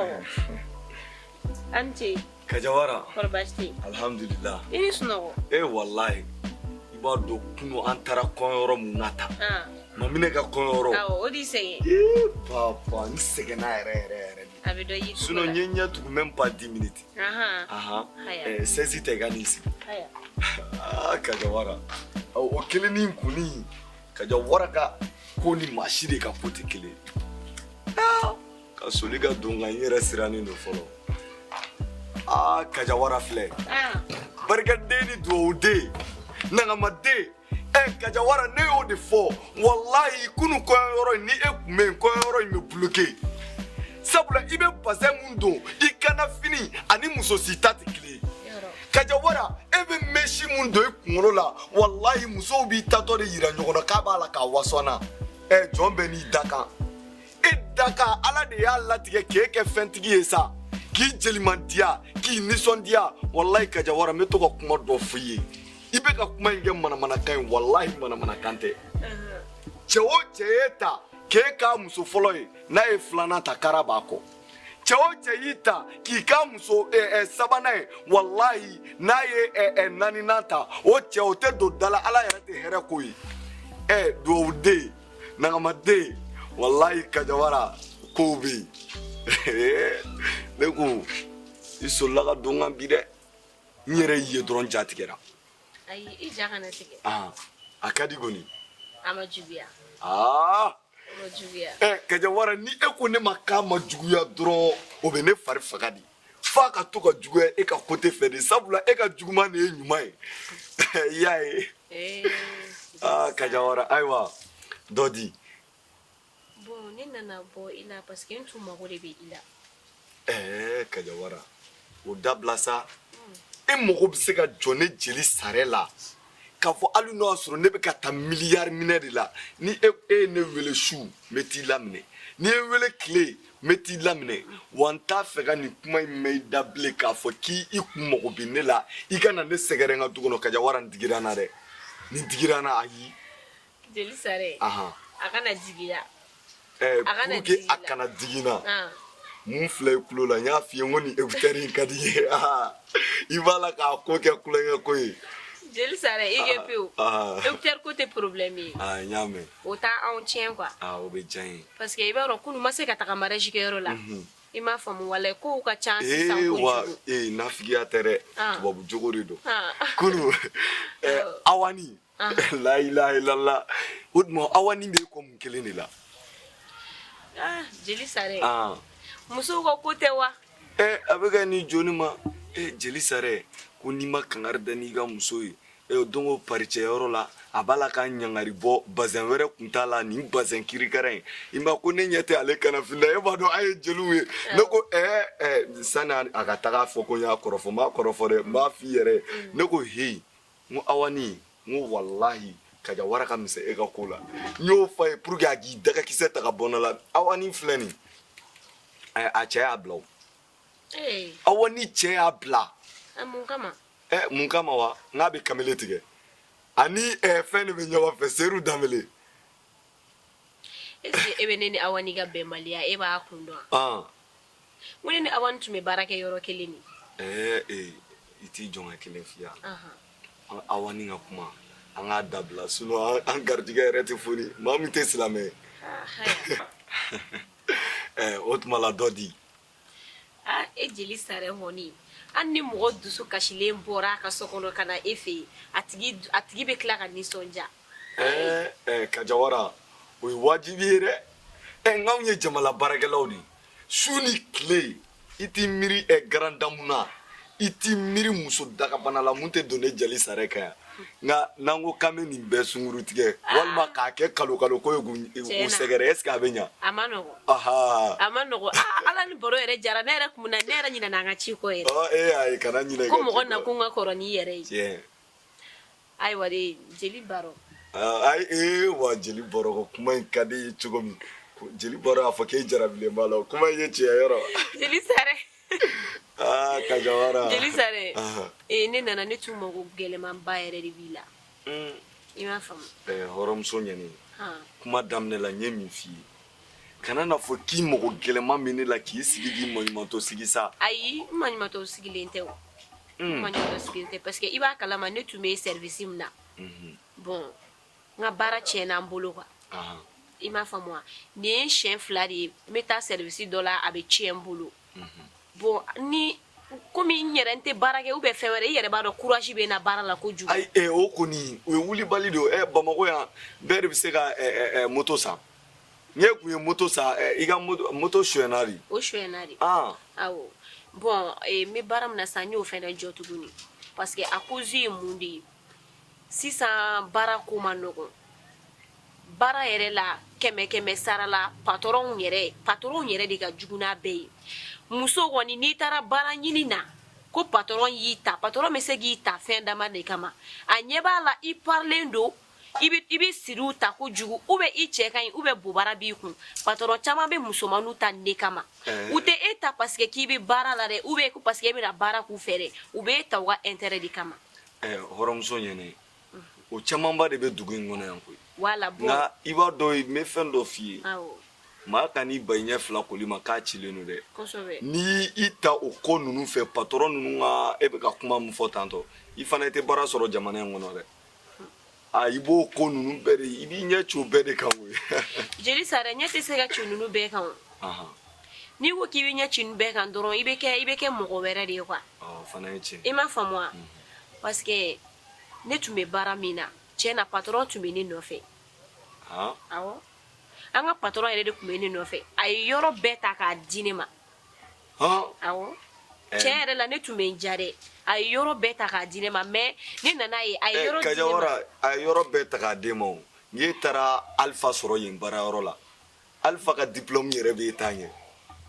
sunɔgɔ an ce Kajawara kɔrɔ baasi tɛ yen alhamdulillah i ni sunɔgɔ wallahi i b'a dɔn kunu an taara kɔɲɔyɔrɔ mun na tan mamine ka kɔɲɔyɔrɔ awɔ o de sɛgɛn papa n sɛgɛnna yɛrɛ a bɛ dɔ yi sinon n ye ɲɛ tugu même pas 10 minutes sɛsi tɛ ka n'i sigi Kajawara o kelen ni kuni Kajawara ka ko ni maa si de ka ko tɛ kelen ka soli ka don ka n yɛrɛ sirannen don fɔlɔ Kajawara filɛ barikaden ni dugawuden nangamaden Kajawara ne y'o de fɔ wallahi kunu kɔɲɔyɔrɔ ni e kun bɛ yen kɔɲɔyɔrɔ in bɛ bloqué sabula i bɛ bazin mun don i kana fini ani muso si ta tɛ kelen Kajawara e bɛ mesi mun don i kunkolo la wallahi musow b'i tatɔ de yira ɲɔgɔn na k'a b'a la k'a wasɔnna jɔn bɛ n'i da kan e da kan ala de y'a latigɛ k'e kɛ fɛntigi ye sa k'i jelimandiya k'i nisɔndiya wallahi Kajawara n bɛ to ka kuma dɔ f'i ye i bɛ ka kuma in kɛ manamanakan ye wallahi manamanakan tɛ cɛ o cɛ ye ta k'e k'a muso fɔlɔ ye n'a ye filanan ta kara b'a kɔ cɛ o cɛ y'i ta k'i k'a muso sabanan ye wallahi n'a ye naaninan ta o cɛ o tɛ don da la ala yɛrɛ tɛ hɛrɛ ko ye dugawuden nagamaden wallahi Kajawara kow bɛ yen ne ko i solila ka don kan bi dɛ n yɛrɛ ye dɔrɔn ja tigɛra ayi i ja kana tigɛ a ka di kɔni a ma juguya Kajawara ni e ko ne ma k'a ma juguya dɔrɔn o bɛ ne fari faga di f'a ka to ka juguya e ka côté fɛ de sabula e ka juguman de ye ɲuman ye i y'a ye Kajawara ayiwa dɔ di bon ne nana bɔ i la parce que n tun mago de bɛ i la Kajawara o dabila sa e mago bɛ se ka jɔ ne jeli sare la k'a fɔ hali n'o y'a sɔrɔ ne bɛ ka taa miliyari minɛ de la ni e ye ne wele su n bɛ t'i laminɛ ni ye n wele tile n bɛ t'i laminɛ wa n t'a fɛ ka nin kuma in mɛn i da bilen k'a fɔ k'i kun mago bɛ ne la i kana ne sɛgɛrɛ n ka du kɔnɔ Kajawara n digira n na dɛ nin digira n na ayi jeli sare a kana jigiya pour que a kana digi n na mun filɛ i tulo la n y'a f'i ye n ko nin écouteur in ka di i ye i b'a la k'a ko kɛ kulonkɛ ko ye jeli sare i kɛ pewu écouteur ko tɛ problème ye n y'a mɛn o t'anw tiɲɛ quoi o bɛ diya n ye parce que i b'a dɔn kunu ma se ka taga mariage kɛyɔrɔ la i m'a faamu walayi kow ka ca sisan kojugu nafigiya tɛ dɛ tubabu jogo de don kunu awani la ilaha illallah o tuma awani bɛ ko mun kelen de la jeli sare musow ka ko tɛ wa a bɛ ka nin joni ma jeli sare ko n'i ma kangari da n'i ka muso ye don o paricɛyɔrɔ la a b'a la ka ɲangari bɔ bazɛn wɛrɛ kun t'a la nin bazɛn kirikara in i ma ko ne ɲɛ tɛ ale kanafin na e b'a dɔn a ye jeliw ye ne ko sani a ka taga fɔ ko n y'a kɔrɔfɔ n b'a kɔrɔfɔ dɛ n b'a f'i yɛrɛ ne ko heyi n ko awani n ko wallahi Kajawara ka misɛn e ka ko la n y'o f'a ye pour que a k'i dagakisɛ ta ka bɔ ne la awani filɛ nin a cɛ y'a bila o awani cɛ y'a bila mun kama mun kama wa n'a bɛ kamele tigɛ ani fɛn de bɛ ɲɔgɔn fɛ seeru danbele est ce que e bɛ ne ni awani ka bɛnbaliya e b'a kun dɔn n ko ne ni awani tun bɛ baara kɛ yɔrɔ kelen ni i t'i jɔn ka kelen f'i ye awani ka kuma an k'a dabila sinon an garijɛgɛ yɛrɛ tɛ foni maa min tɛ silamɛ o tuma la dɔ di e jeli sare hɔni hali ni mɔgɔ dusu kasilen bɔra a ka so kɔnɔ ka na e fɛ yen a tigi bɛ tila ka nisɔndiya Kajawara o ye wajibi ye dɛ nk'anw ye jamana baarakɛlaw de su ni tile i t'i miiri garandamu na i t'i miiri muso dagabana la mun tɛ don ne jeli sare kan yan nka n'an ko k'an bɛ nin bɛɛ sunkuru tigɛ walima k'a kɛ kalo ko ye k'u sɛgɛrɛ est ce que a bɛ ɲa a ma nɔgɔn a ma nɔgɔn ala ni baro yɛrɛ jara ne yɛrɛ kun na ne yɛrɛ ɲinɛna an ka ci kɔ yɛrɛ ayi kana ɲinɛ ko mɔgɔ na ko n ka kɔrɔ n'i yɛrɛ ye tiɲɛ ayiwa de jeli baro ayi wa jeli baro ko kuma in ka di cogo min jeli baro a fɔ k'e jarabilen b'a la kuma in ye tiɲɛ yɔrɔ jeli sare Kajawara jeli sare ne nana ne tun mago gɛlɛmanba yɛrɛ de b'i la i m'a faamu hɔrɔnmuso ɲɛni kuma daminɛ la n ye min f'i ye kana na fɔ k'i mɔgɔ gɛlɛman min ne la k'i sigi k'i maɲumatɔ sigi sa ayi maɲumatɔ sigilen tɛ o maɲumatɔ sigilen tɛ parce que i b'a kalama ne tun bɛ service min na bon n ka baara tiɲɛna n bolo quoi i m'a faamu wa nin ye siɲɛ 2 de ye n bɛ taa service dɔ la a bɛ tiɲɛ n bolo bon ni komi n yɛrɛ n tɛ baara kɛ ou bien fɛn wɛrɛ i yɛrɛ b'a dɔn courage bɛ n na baara la kojugu ayi o kɔni o ye wulibali de ye Bamakɔ yan bɛɛ de bɛ se ka moto san n'e kun ye moto san i ka moto suyɛna de o suyɛna de awɔ bon n bɛ baara min na sisan n y'o fɛnɛ jɔ tuguni parce que a cause ye mun de ye sisan baara ko man nɔgɔn baara yɛrɛ la kɛmɛ sara la patron yɛrɛ de ka jugu n'a bɛɛ ye muso kɔni n'i taara baara ɲini na ko patron y'i ta patron bɛ se k'i ta fɛn dama de kama a ɲɛ b'a la i parlen don i bɛ siriw ta kojugu ou bien i cɛ ka ɲi ou bien bobara b'i kun patron caman bɛ musomaninw ta ne kama u tɛ e ta parce que k'i bɛ baara la dɛ ou bien parce que e bɛna baara k'u fɛ dɛ u bɛ e ta u ka intérêt de kama hɔrɔnmuso ɲɛnɛ o camanba de bɛ dugu in kɔnɔ yan koyi wala bon nka i b'a dɔn n bɛ fɛn dɔ f'i ye maa ka n'i ba i ɲɛ 2 koli ma k'a cilen don dɛ kosɛbɛ n'i i ta o ko ninnu fɛ patron ninnu ka e bɛ ka kuma min fɔ tantɔ i fana i tɛ baara sɔrɔ jamana in kɔnɔ dɛ i b'o ko ninnu bɛɛ de i b'i ɲɛ ci o bɛɛ de kan o ye jeli sara ɲɛ tɛ se ka ci ninnu bɛɛ kan o n'i ko k'i bɛ ɲɛ ci ninnu bɛɛ kan dɔrɔn i bɛ kɛ mɔgɔ wɛrɛ de ye quoi fana ye tiɲɛ i m'a faamu wa parce que ne tun bɛ baara min na tiɲɛ na patron tun bɛ ne nɔfɛ awɔ an ka patron yɛrɛ de tun bɛ ne nɔfɛ a ye yɔrɔ bɛɛ ta k'a di ne ma awɔ tiɲɛ yɛrɛ la ne tun bɛ n ja dɛ a ye yɔrɔ bɛɛ ta k'a di ne ma mais ne nana ye a ye yɔrɔ di ne ma a ye yɔrɔ bɛɛ ta k'a di ma o n'e taara Alpha sɔrɔ yen baarayɔrɔ la Alpha ka diplôme yɛrɛ b'e ta ɲɛ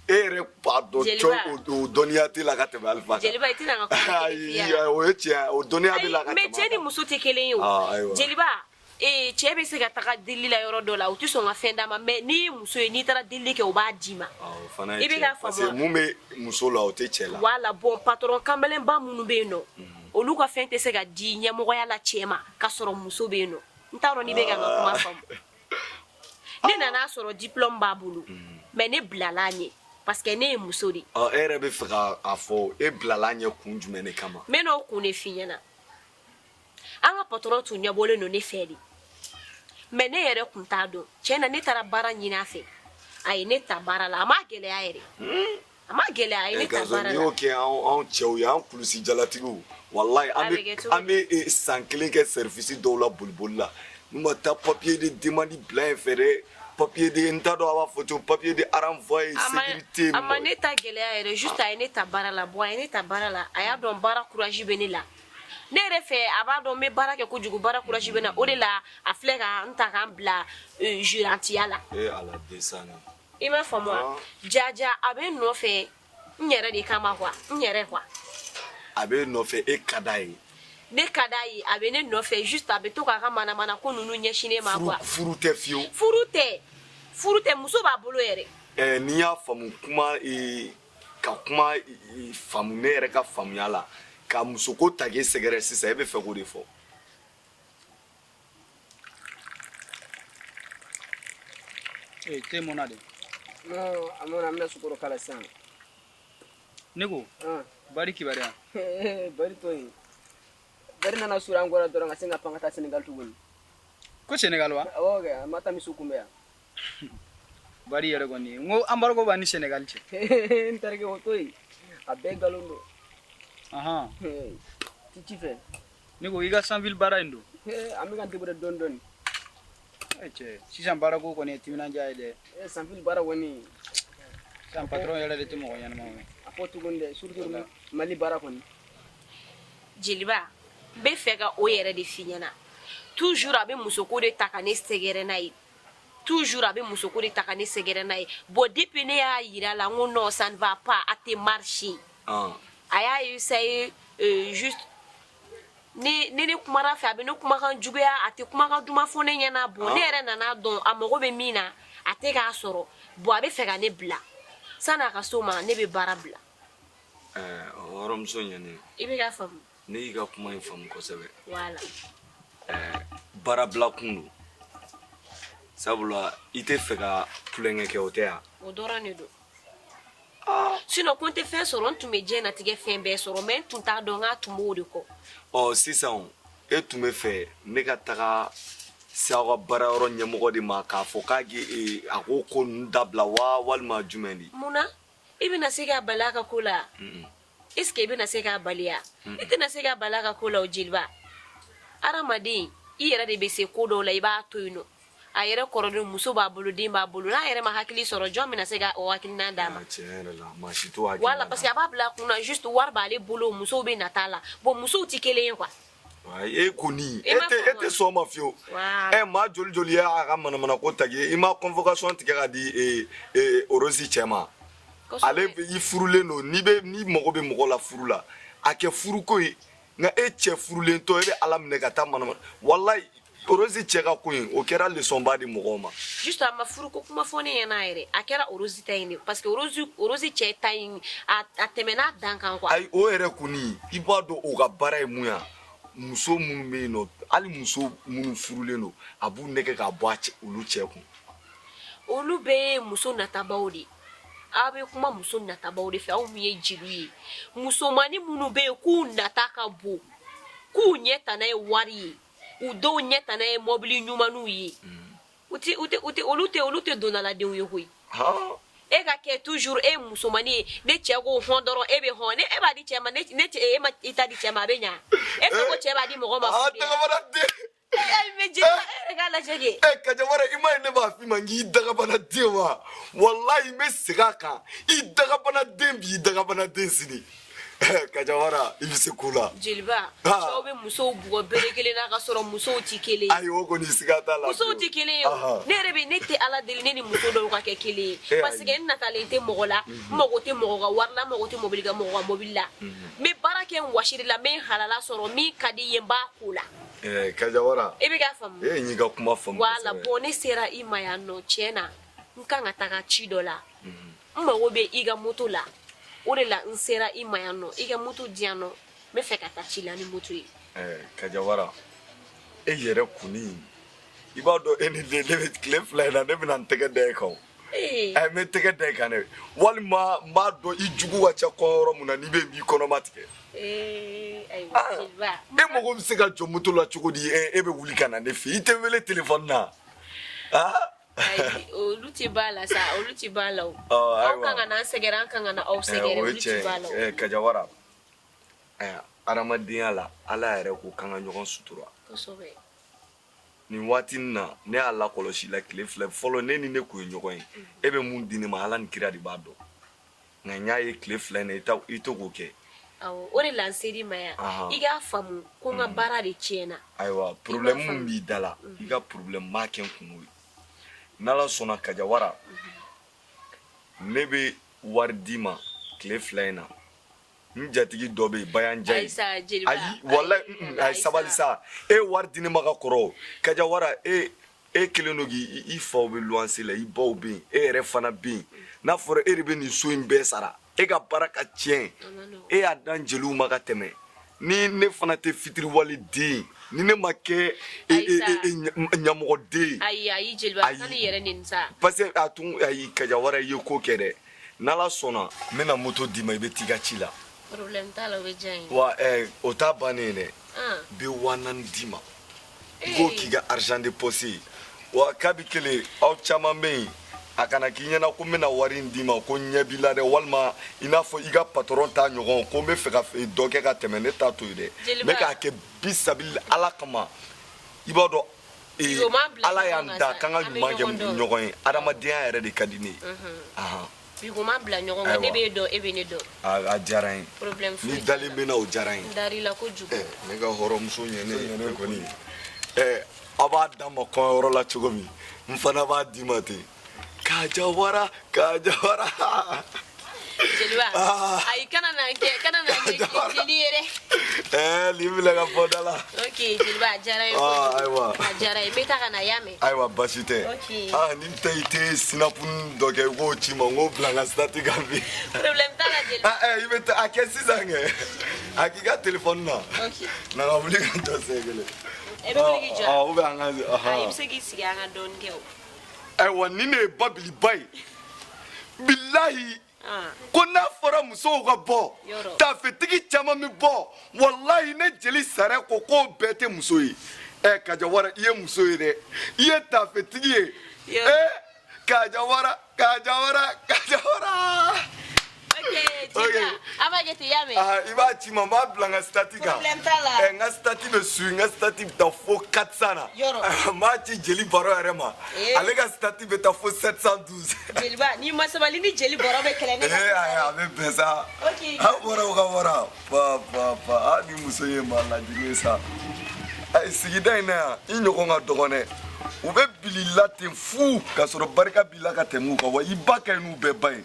e yɛrɛ b'a dɔn cɔ o dɔnniya tɛ la ka tɛmɛ Alpha kan jeliba i tɛna n ka kuma kɛ o ye tiɲɛ o dɔnniya bɛ la ka tɛmɛ mais cɛ ni muso tɛ kelen ye o jeliba cɛ bɛ se ka taga delili la yɔrɔ dɔ la u tɛ sɔn ka fɛn d'a ma mais n'i ye muso ye n'i taara delili kɛ u b'a d'i ma i bɛ k'a faamu parce que mun bɛ muso la o tɛ cɛ la wala bon patron kanbelenba minnu bɛ yen nɔ olu ka fɛn tɛ se ka di ɲɛmɔgɔya la cɛ ma k'a sɔrɔ muso bɛ yen nɔ n t'a dɔn n'i bɛ ka n ka kuma faamu ne nana sɔrɔ diplôme b'a bolo mais ne bilala ɲɛ parce que ne ye muso de ye e yɛrɛ bɛ fɛ k'a fɔ e bilala ɲɛ kun jumɛn de kama n bɛ n'o kun de f'i ɲɛna an ka patron tun ɲɛbɔlen don ne fɛ de mais ne yɛrɛ kun t'a dɔn tiɲɛ na ne taara baara ɲini a fɛ a ye ne ta baara la a ma gɛlɛya yɛrɛ a ma gɛlɛya a ye ne ta baara la n'i y'o kɛ anw cɛw ye an kulusi jalatigiw walayi an bɛ san 1 kɛ service dɔw la boliboli la n'u ma taa papier de demande bila yen fɛ dɛ papier de n t'a dɔn a b'a fɔ cogo papier de renvoi sécurité a ma ne ta gɛlɛya yɛrɛ juste a ye ne ta baara la bon a ye ne ta baara la a y'a dɔn baara courage bɛ ne la ne yɛrɛ fɛ a b'a dɔn n bɛ baara kɛ kojugu baara courage bɛ na o de la a filɛ ka n ta k'an bila jurantiya la ala desana i m'a faamu wa jaja a bɛ n nɔfɛ n yɛrɛ de kama quoi n yɛrɛ quoi a bɛ nɔfɛ e ka d'a ye ne ka d'a ye a bɛ ne nɔfɛ juste a bɛ to k'a ka manamana ko ninnu ɲɛsinnen ma quoi furu tɛ fiyewu furu tɛ muso b'a bolo yɛrɛ n'i y'a faamu ka kuma faamu ne yɛrɛ ka faamuya la ka musoko ta k'e sɛgɛrɛ sisan e bɛ fɛ k'o de fɔ te mɔna de non a mɔna n bɛna sukoro k'a la sisan ne ko bari kibaruya bari to yen bari nana sura an kɔrɔ dɔrɔn ka sin ka pan ka taa Senegal tuguni ko Senegal wa awɔ kɛ a ma taa misiw kunbɛ yan bari yɛrɛ kɔni n ko embargo b'a ni Senegal cɛ n terikɛ o to yen a bɛɛ nkalon don cici fɛ ne ko i ka sanville baara in don an bɛ ka débrouiller dɔɔni dɔɔni cɛ sisan baara ko kɔni ye timinandiya ye dɛ sanville baara kɔni sisan patron yɛrɛ de tɛ mɔgɔ ɲɛnama ye a fɔ tuguni dɛ surtout Mali baara kɔni jeliba n bɛ fɛ ka o yɛrɛ de f'i ɲɛna toujours a bɛ musoko de ta ka ne sɛgɛrɛ n'a ye toujours a bɛ musoko de ta ka ne sɛgɛrɛ n'a ye bon depuis ne y'a yira la n ko non ça ne va pas a tɛ marcher a y'a essayer juste ne kumara fɛ a bɛ ne kumakan juguya a tɛ kumakan duman fɔ ne ɲɛna bon ne yɛrɛ nana dɔn a mago bɛ min na a tɛ k'a sɔrɔ bon a bɛ fɛ ka ne bila sanni a ka s'o ma ne bɛ baara bila hɔrɔnmuso ɲɛnɛ i bɛ ka faamu ne y'i ka kuma in faamu kosɛbɛ voilà baara bila kun don sabula i tɛ fɛ ka tulonkɛ kɛ o tɛ ya o dɔrɔn de don sinon ko n tɛ fɛn sɔrɔ n tun bɛ diɲɛnatigɛ fɛn bɛɛ sɔrɔ mais n tun t'a dɔn k'a tun b'o de kɔ sisan e tun bɛ fɛ ne ka taga se aw ka baara yɔrɔ ɲɛmɔgɔ de ma k'a fɔ a ko ninnu dabila wa walima jumɛn de munna i bɛna se k'a bali a ka ko la est ce que i bɛna se k'a bali ya i tɛna se k'a bali a ka ko la o jeliba adamaden i yɛrɛ de bɛ se ko dɔw la i b'a to yen nɔ a yɛrɛ kɔrɔlen muso b'a bolo den b'a bolo n'a yɛrɛ ma hakili sɔrɔ jɔn bɛna se ka o hakilina d'a ma tiɲɛ yɛrɛ la maa si t'o hakilina wala parce que a b'a bila a kunna juste wari b'ale bolo musow bɛ nata la bon musow tɛ kelen ye quoi e kɔni e tɛ sɔn ma fiyewu maa joli joli ye a ka manamana ko tagi i ma convocation tigɛ ka di Orozi cɛ ma ale i furulen don ni mago bɛ mɔgɔ la furu la a kɛ furuko ye nka e cɛ furulen tɔ e bɛ ala minɛ ka taa manamana walayi Orozi cɛ ka ko in o kɛra leçon ba di mɔgɔw ma juste a ma furuko kuma fɔ ne ɲɛna yɛrɛ a kɛra Orozi ta in de parce que Orozi cɛ ta in a tɛmɛna dan kan quoi ayi o yɛrɛ kɔni i b'a dɔn o ka baara ye mun ya muso minnu bɛ yen nɔ hali muso minnu furulen don a b'u nɛgɛ ka bɔ olu cɛ kun olu bɛɛ ye muso natabaw de aw bɛ kuma muso natabaw de fɛ aw min ye jeliw ye musomanni minnu bɛ yen k'u nata ka bon k'u ɲɛ tana ye wari ye u dɔw ɲɛ tana ye mɔbili ɲumanniw ye olu tɛ donnaladenw ye koyi e ka kɛ toujours e musomanni ye ne cɛ ko hɔn dɔrɔn e bɛ hɔn ne e b'a di cɛ ma e ma i ta di cɛ ma a bɛ ɲa e fɛ ko cɛ b'a di mɔgɔ ma furu de mais jeli e ka lajɛ kɛ Kajawara i ma ye ne b'a f'i ma k'i dagabana den wa walayi n bɛ segin a kan i dagabana den b'i dagabana den sini Kajawara i bɛ se ko la jeliba cɛw bɛ musow bugɔ bere kelen na ka sɔrɔ musow tɛ kelen ye ayi o kɔni siga t'a la musow tɛ kelen ye o ne yɛrɛ bɛ ne tɛ ala deli ne ni muso dɔw ka kɛ kelen ye parce que n natalen tɛ mɔgɔ la n mago tɛ mɔgɔ ka wari la n mago tɛ mɔbili ka mɔgɔ ka mɔbili la n bɛ baara kɛ n wasiri la n bɛ n halala sɔrɔ min ka di ye n b'a ko la Kajawara e bɛ k'a faamu e y'i ka kuma faamu wala bon ne sera i ma yan nɔ tiɲɛ na n kan ka taga ci dɔ la n mago bɛ i ka moto la o de la n sera i ma yan nɔ i ka moto di yan nɔ n bɛ fɛ ka taa ci la ni moto ye Kajawara e yɛrɛ kɔni i b'a dɔn e ni ne bɛ tile fila in na ne bɛna n tɛgɛ da e kan n bɛ tɛgɛ da e kan dɛ walima n b'a dɔn i jugu ka ca kɔnyɔrɔ mun na n'i bɛ b'i kɔnɔma tigɛ ayiwa jeliba e mago bɛ se ka jɔ moto la cogo di e bɛ wuli ka na ne fɛ i tɛ wele telefɔni na ayi olu tɛ b'a la sa olu tɛ b'a la o aw kan ka na an sɛgɛrɛ an kan ka na aw sɛgɛrɛ olu tɛ b'a la o Kajawara adamadenya la ala yɛrɛ ko k'an ka ɲɔgɔn sutura kosɛbɛ nin waati nin na ne y'a lakɔlɔsi la tile fila fɔlɔ ne ni ne kun ye ɲɔgɔn ye e bɛ mun di ne ma ala ni kira de b'a dɔn nka n y'a ye tile fila in na i to k'o kɛ awɔ o de la n ser'i ma yan i k'a faamu ko n ka baara de tiɲɛna ayiwa problème min b'i da la i ka problème m'a kɛ n kun ye n'ala sɔnna Kajawara ne bɛ wari d'i ma tile fila in na n jatigi dɔ bɛ yen Bayanjan ayi walayi ayi sabali sa e wari di ne ma ka kɔrɔ Kajawara e kelen don k'i faw bɛ luwanse la i baw bɛ yen e yɛrɛ fana bɛ yen n'a fɔra e de bɛ nin so in bɛɛ sara e ka baara ka tiɲɛ e y'a dan jeliw ma ka tɛmɛ ni ne fana tɛ fitiriwale den ni ne ma kɛ ɲɛmɔgɔ den ayi jeliba sani yɛrɛ nin sa parce que a tun ayi Kajawara i ye ko kɛ dɛ n'ala sɔnna n bɛna moto d'i ma i bɛ t'i ka ci la problème t'a la o bɛ diya n ye wa o t'a bannen dɛ n bɛ 4000 d'i ma i k'o k'i ka argent de poche ye wa kabi kelen aw caman bɛ yen a kana k'i ɲɛna ko n bɛna wari in d'i ma ko n ɲɛ b'i la dɛ walima i n'a fɔ i ka patron t'a ɲɔgɔn ko n bɛ fɛ ka dɔ kɛ ka tɛmɛ ne t'a to yen dɛ n bɛ k'a kɛ bisabili ala kama i b'a dɔn ala y'an da k'an ka ɲuman kɛ ɲɔgɔn ye adamadenya yɛrɛ de ka di ne ye bi ko ma bila ɲɔgɔn kan ne b'e dɔn e bɛ ne dɔn a diyara n ye problème foyi ni dalen bɛ na o diyara n ye n dar'i la kojugu ne ka hɔrɔnmuso ɲɛnɛ kɔni aw b'a d'a ma kɔɲɔyɔrɔ la cogo min n fana b'a d'i ma ten Kajawara jeliba ayi kana na kɛ jeli ye dɛ nin filɛ ka fɔ da la ok jeliba a diyara n ye ayiwa a diyara n ye n bɛ taa ka na y'a mɛn ayiwa basi tɛ ni ta i tɛ sinapuni dɔ kɛ i k'o ci ma n k'o bila n ka sitati kan bi problème t'a la jeliba i bɛ taa a kɛ sisan kɛ a k'i ka telefɔni na na ka wuli ka jɔ siɲɛ kelen e bɛ wuli k'i jɔ ou bien an ka ayi i bɛ se k'i sigi an ka dɔɔnin kɛ o ayiwa ni ne ye babiliba ye bilahi ko n'a fɔra musow ka bɔ tafetigi caman bi bɔ walahi ne jeli sara ko k'o bɛɛ tɛ muso ye Kajawara i ye muso ye dɛ i ye tafetigi ye Kajawara Okay, aba jete yame. I b'a ci ma n b'a bila n ka stati kan n ka stati bɛ su n ka stati bɛ taa fo 400 na n b'a ci jeli baro yɛrɛ ma ale ka stati bɛ taa fo 712 jeliba ni ma sabali ni jeli baro bɛ kɛlɛ ne a bɛ bɛn sa a bɔra o ka bɔra pa ni muso ye ma lajigi ye sa sigida in na yan i ɲɔgɔn ka dɔgɔn dɛ u bɛ bili la ten fu k'a sɔrɔ barika b'i la ka tɛmɛ u kan wa i ba ka ɲi n'u bɛɛ ba ye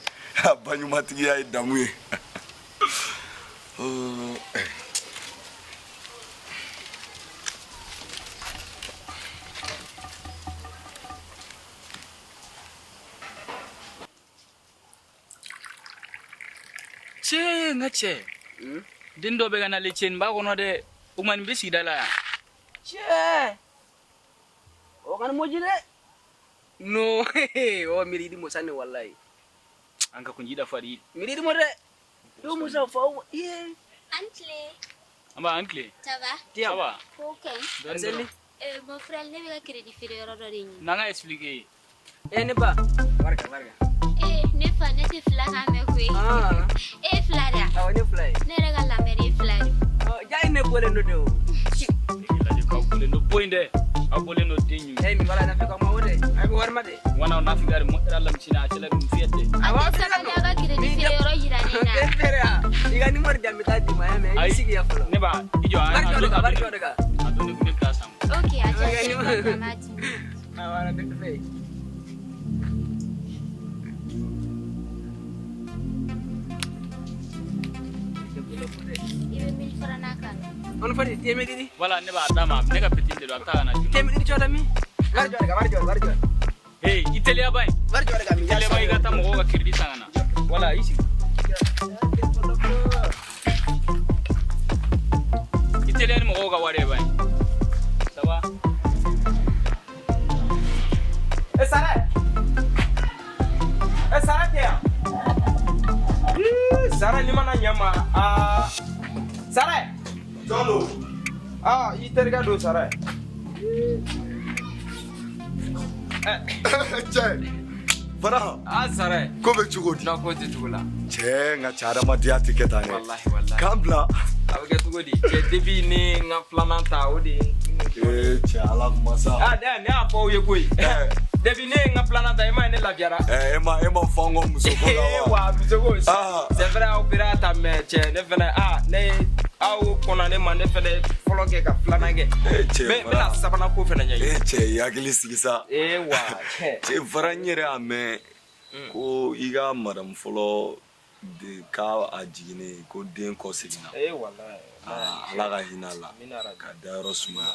baɲumantigiya ye damu ye Cɛ nga cɛ den dɔ bɛ ka nale cɛ nin b'a kɔnɔ dɛ o kuma nin bɛ sigida la yan cɛ o kana moji dɛ no o miridi musa ne wallahi an ka kunji da fari miridi mo dɛ yo musa fa ye Antle. aba ankle Ça va? ça va Ok. Azeli Mon frère, ne veut pas crédit faire erreur de ligne. nanga expliquer ne ba barka Ne fa ne te fla ka me kwe. Fla da. awani fly Ne rega la meri fla. jai ne bole no do la de ka bole no boinde a bole no tenyu mi wala na fika ma wode ay ko warma de wana na figare mo era lam sina cele dum fiete Awa sa ka ga crédit faire erreur jira ni na. fera iga ni mor jammi ta di ma me sigi ya folo ne ba ijo barjo daga adoni ku ne place am Ok, aja mati. awara de fe Ibe 1000 francs na kan. on fadi teme didi wala ne ba dama ne ka petit de do ta na teme didi chota mi barjo hey itelia bay barjo daga mi itelia bay ga ta mo ga credit sangana wala isi itelia ni mo ga ware bay ça va Sara dia. Sara ni mana nyama. Sara. Jalo I terga do Sara. cɛ fara Sara. ko bɛ cogo di Na ko te tugula. cɛ n ka ca adamadenya tɛ kɛ tan dɛ Wallahi. k'an bila Abuga tugodi. Je debi ni nga flana ta odi. cɛ ala kuma sa Da ne a fo ye koi. Debi ne nga flana ta ma ne la biara. e ma fɔ n ko muso ko la wa Wa bisogo. Ah. C'est vrai opéra ta me che ne fene ne aw kona ne ma ne fene folo ke ka flana ke. cɛ Me na sabana ko fene nya. cɛ i hakili sigi sa Wa. cɛ fara n yɛrɛ y'a mɛn ko i ka madamu fɔlɔ k'a a jiginnen ko den kɔ seginna Wallahi. ala ka hinɛ a la Minara. ka dayɔrɔ sumaya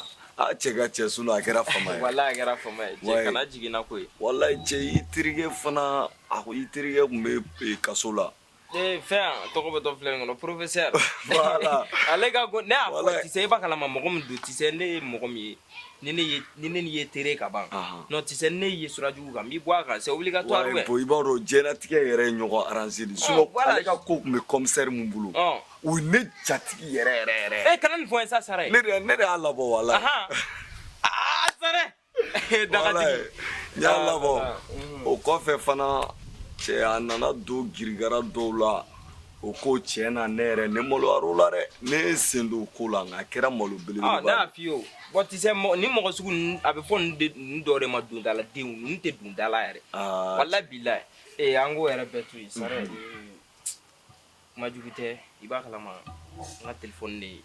cɛ ka cɛ sunu a kɛra fama ye Wallahi kɛra fama ye. Ouais. Cɛ kana jigina ko ye. walayi cɛ i terikɛ fana a ko i terikɛ tun bɛ kaso la Fɛn tɔgɔ bɛ dɔ filɛ nin kɔnɔ professeur. Voilà. Ale ka ko ne y'a fɔ Wallahi. Tise i b'a kalama mɔgɔ min don Tise ne ye mɔgɔ min ye ni ne ni ye tere ka ban. Non Tise ne ye surajugu kan n b'i bɔ a kan c'est obligatoire Ouais, ouais. bon, i b'a dɔn diɲɛlatigɛ yɛrɛ ye ɲɔgɔn arrangé de sinon voilà. ale ka ko tun bɛ commissaire min bolo o ye ne jatigi yɛrɛ yɛrɛ Kana nin fɔ n ye sa Sara ye. ne de y'a labɔ walayi Sara. walayi Dagatigi. n y'a labɔ o kɔfɛ fana cɛ a nana don girigara dɔw la o ko tiɲɛ na ne yɛrɛ ne maloyar'o la dɛ ne ye sen don o ko la nka a kɛra malo Ne belebeleba y'a f'i ye o. Bon Tise ni mɔgɔ sugu ninnu a bɛ fɔ ninnu dɔw de ma dondala denw ninnu tɛ dondala yɛrɛ. Wallahi bilahi. An k'o yɛrɛ bɛɛ to yen Sara. Kuma jugu tɛ i b'a kalama n ka téléphone de